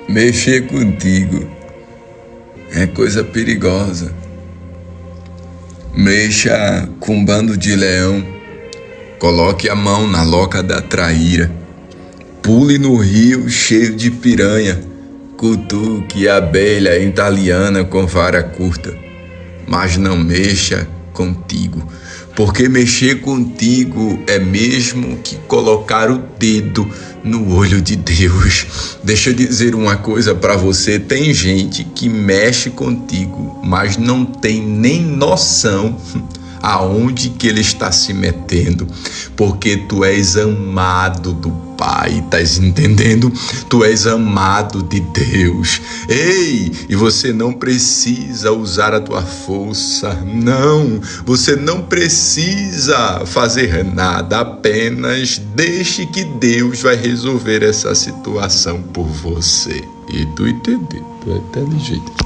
Mexer contigo é coisa perigosa. Mexa com um bando de leão, coloque a mão na loca da traíra, pule no rio cheio de piranha, cutuque a abelha italiana com vara curta, mas não mexa contigo, porque mexer contigo é mesmo que colocar o dedo no olho de Deus. Deixa eu dizer uma coisa para você, tem gente que mexe contigo, mas não tem nem noção aonde que ele está se metendo, porque tu és amado do Pai, estás entendendo? Tu és amado de Deus. Ei, e você não precisa usar a tua força, não, você não precisa fazer nada, apenas deixe que Deus vai resolver essa situação por você. E tu entendeu, tu é inteligente.